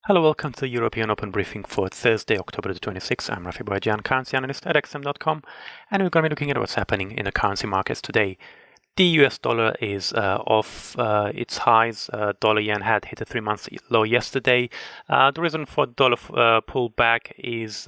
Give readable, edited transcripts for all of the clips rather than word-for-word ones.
Hello, welcome to the European Open Briefing for Thursday, October the 26th. I'm Rafi Boyajian, currency analyst at xm.com, and we're going to be looking at what's happening in the currency markets today. The US dollar is off its highs. Dollar yen had hit a 3-month low yesterday. The reason for dollar pullback is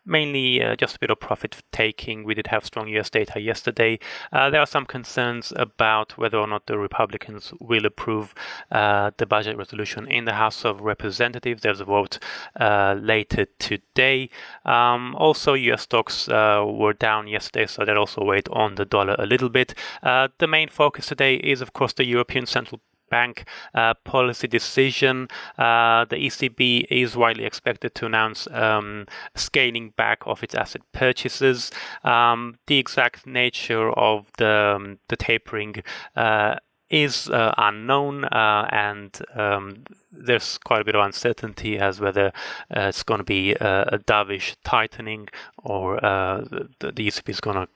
mainly just a bit of profit taking. We did have strong US data yesterday. There are some concerns about whether or not the Republicans will approve the budget resolution in the House of Representatives. There's a vote later today. Also, US stocks were down yesterday, so that also weighed on the dollar a little bit. The main focus today is, of course, the European Central Bank policy decision. The ECB is widely expected to announce scaling back of its asset purchases. The exact nature of the tapering is unknown, and there's quite a bit of uncertainty as whether it's going to be a dovish tightening or the ECB is going to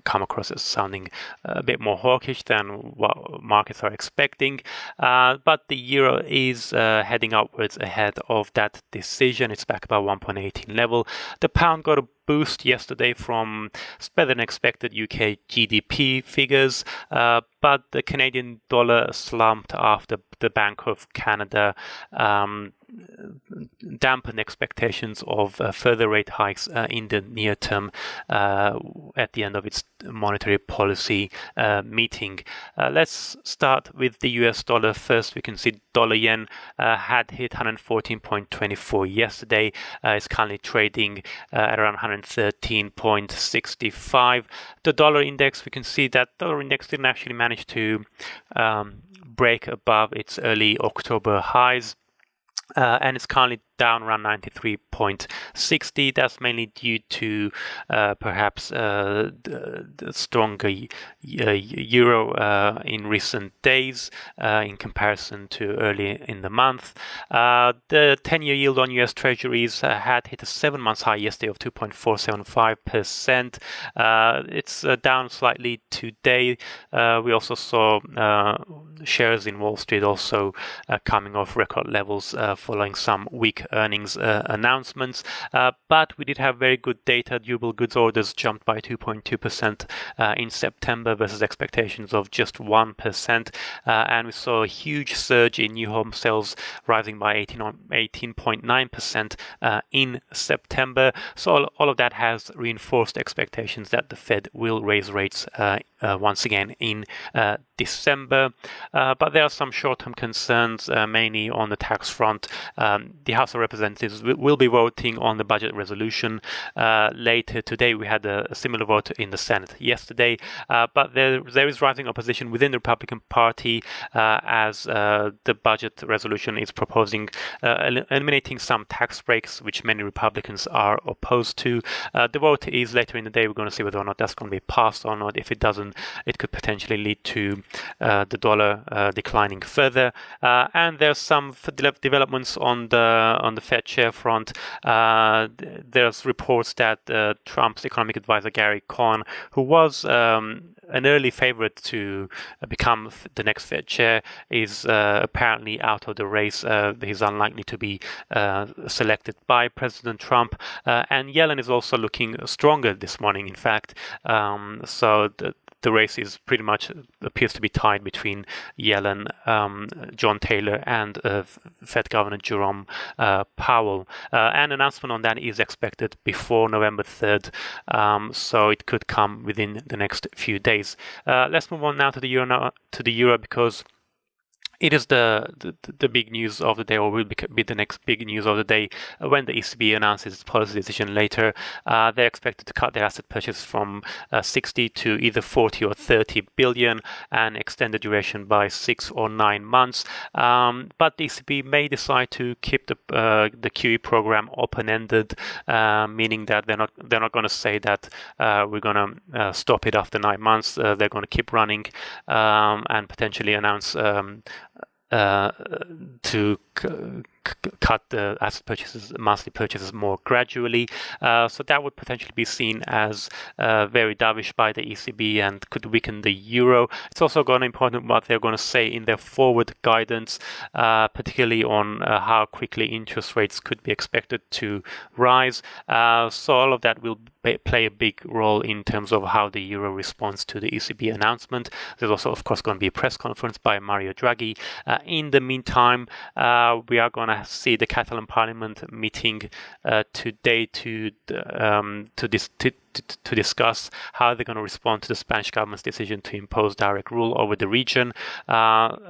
come across as sounding a bit more hawkish than what markets are expecting. But the euro is heading upwards ahead of that decision. It's back about 1.18 level. The pound got a boost yesterday from better than expected UK GDP figures, but the Canadian dollar slumped after the Bank of Canada dampened expectations of further rate hikes in the near term at the end of its monetary policy meeting. Let's start with the US dollar first. We can see dollar yen had hit 114.24 yesterday. It's currently trading at around 113.65. The dollar index, we can see that dollar index didn't actually manage to break above its early October highs. And it's currently down around 93.60. That's mainly due to perhaps the stronger euro in recent days in comparison to early in the month. The 10-year yield on US Treasuries had hit a 7-month high yesterday of 2.475%. It's down slightly today. We also saw shares in Wall Street also coming off record levels following some weak earnings announcements, but we did have very good data. Durable goods orders jumped by 2.2% in September versus expectations of just 1%, and we saw a huge surge in new home sales rising by 18.9% in September. So all of that has reinforced expectations that the Fed will raise rates once again in December, but there are some short-term concerns, mainly on the tax front. The House of Representatives will be voting on the budget resolution later today. We had a similar vote in the Senate yesterday, but there is rising opposition within the Republican Party as the budget resolution is proposing eliminating some tax breaks, which many Republicans are opposed to. The vote is later in the day. We're going to see whether or not that's going to be passed or not. If it doesn't, it could potentially lead to the dollar declining further. And there's some developments on the Fed chair front. There's reports that Trump's economic advisor Gary Cohn, who was an early favorite to become the next Fed chair, is apparently out of the race. He's unlikely to be selected by President Trump. And Yellen is also looking stronger this morning, in fact. So the race is pretty much appears to be tied between Yellen, John Taylor, and Fed Governor Jerome Powell. An announcement on that is expected before November 3rd, so it could come within the next few days. Let's move on now to the euro, because it is the big news of the day, or will be the next big news of the day when the ECB announces its policy decision later. They're expected to cut their asset purchase from 60 to either 40 or 30 billion and extend the duration by 6 or 9 months. But the ECB may decide to keep the QE program open-ended, meaning that they're not going to say that we're going to stop it after 9 months. They're going to keep running and potentially announce to cut the asset purchases, monthly purchases more gradually. So that would potentially be seen as very dovish by the ECB and could weaken the euro. It's also going to be important what they're going to say in their forward guidance, particularly on how quickly interest rates could be expected to rise. So all of that will play a big role in terms of how the euro responds to the ECB announcement. There's also, of course, going to be a press conference by Mario Draghi. In the meantime, we are going to see the Catalan Parliament meeting today to discuss how they're going to respond to the Spanish government's decision to impose direct rule over the region.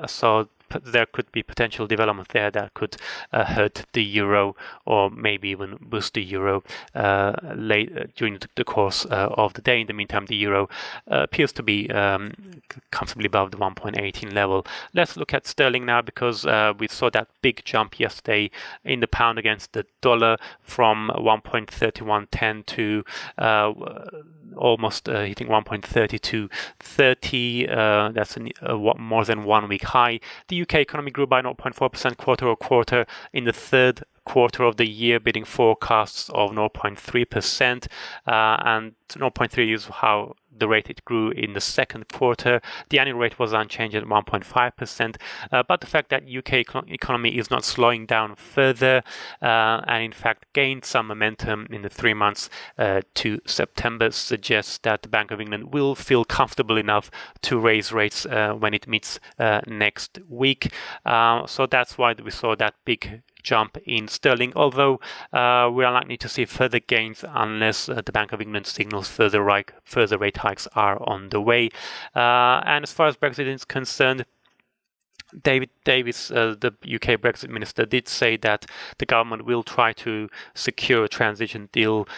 So there could be potential development there that could hurt the euro or maybe even boost the euro during the course of the day. In the meantime, the euro appears to be comfortably above the 1.18 level. Let's look at sterling now, because we saw that big jump yesterday in the pound against the dollar from 1.3110 to almost hitting 1.3230. That's more than 1 week high. The UK economy grew by 0.4% quarter-over-quarter in the third quarter of the year, beating forecasts of 0.3%, and 0.3 is how the rate it grew in the second quarter. The annual rate was unchanged at 1.5%, but the fact that UK economy is not slowing down further and in fact gained some momentum in the 3 months to September suggests that the Bank of England will feel comfortable enough to raise rates when it meets next week. So that's why we saw that big jump in sterling, although we are likely to see further gains unless the Bank of England signals further rate hikes are on the way. And as far as Brexit is concerned, David Davis, the UK Brexit minister, did say that the government will try to secure a transition deal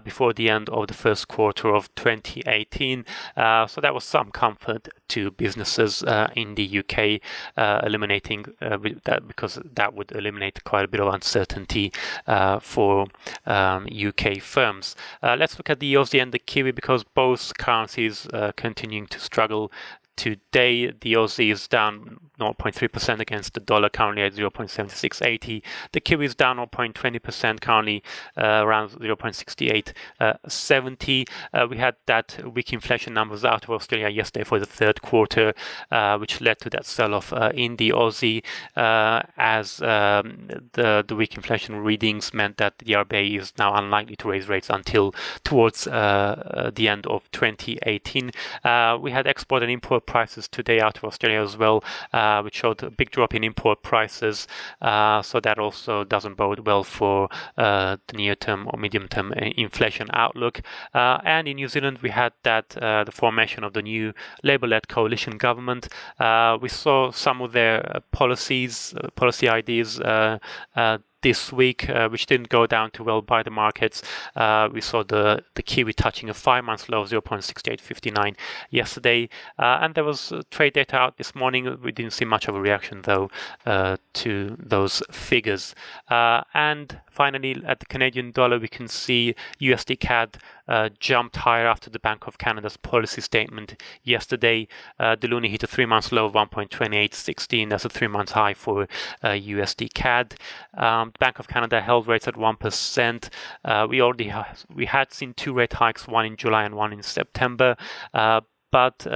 before the end of the first quarter of 2018. So that was some comfort to businesses in the UK, eliminating that, because that would eliminate quite a bit of uncertainty for UK firms. Let's look at the Aussie and the Kiwi, because both currencies continuing to struggle. Today, the Aussie is down 0.3% against the dollar, currently at 0.7680. The Kiwi is down 0.20%, currently around 0.6870. We had that weak inflation numbers out of Australia yesterday for the third quarter, which led to that sell-off in the Aussie, as the weak inflation readings meant that the RBA is now unlikely to raise rates until towards the end of 2018. We had export and import prices today out of Australia as well, which showed a big drop in import prices. So that also doesn't bode well for the near-term or medium-term inflation outlook. And in New Zealand, we had that the formation of the new Labour-led coalition government. We saw some of their policy ideas this week, which didn't go down too well by the markets. We saw the Kiwi touching a 5-month low of 0.6859 yesterday, and there was trade data out this morning. We didn't see much of a reaction though to those figures. And finally, at the Canadian dollar, we can see USD CAD jumped higher after the Bank of Canada's policy statement yesterday. The loonie hit a 3-month low of 1.2816. That's a 3-month high for USD CAD. Bank of Canada held rates at 1%. We had seen 2 rate hikes, one in July and one in September. But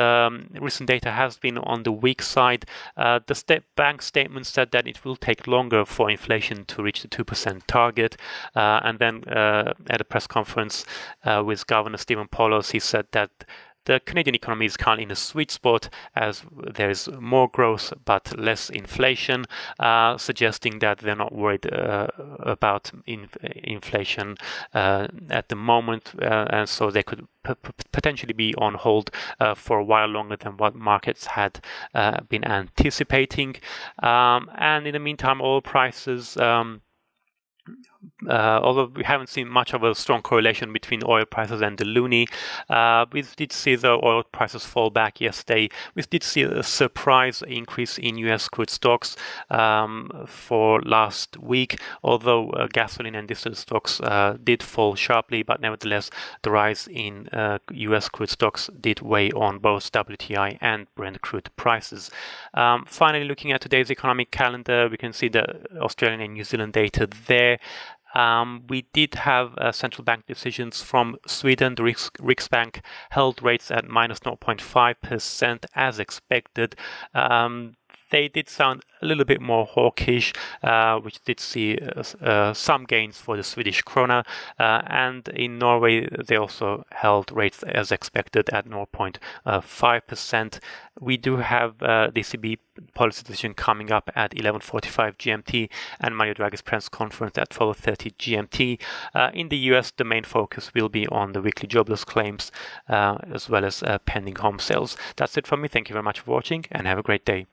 recent data has been on the weak side. The bank statement said that it will take longer for inflation to reach the 2% target. And then at a press conference with Governor Stephen Paulos, he said that the Canadian economy is currently in a sweet spot as there is more growth but less inflation, suggesting that they're not worried about inflation at the moment, and so they could potentially be on hold for a while longer than what markets had been anticipating. And in the meantime, oil prices although we haven't seen much of a strong correlation between oil prices and the loonie, we did see the oil prices fall back yesterday. We did see a surprise increase in US crude stocks for last week, although gasoline and distillate stocks did fall sharply, but nevertheless the rise in US crude stocks did weigh on both WTI and Brent crude prices. Finally, looking at today's economic calendar, we can see the Australian and New Zealand data there. We did have central bank decisions from Sweden. The Riksbank held rates at minus 0.5% as expected. They did sound a little bit more hawkish, which did see some gains for the Swedish krona. And in Norway, they also held rates as expected at 0.5%. We do have the ECB policy decision coming up at 11:45 GMT and Mario Draghi's press conference at 12:30 GMT. In the US, the main focus will be on the weekly jobless claims as well as pending home sales. That's it from me. Thank you very much for watching and have a great day.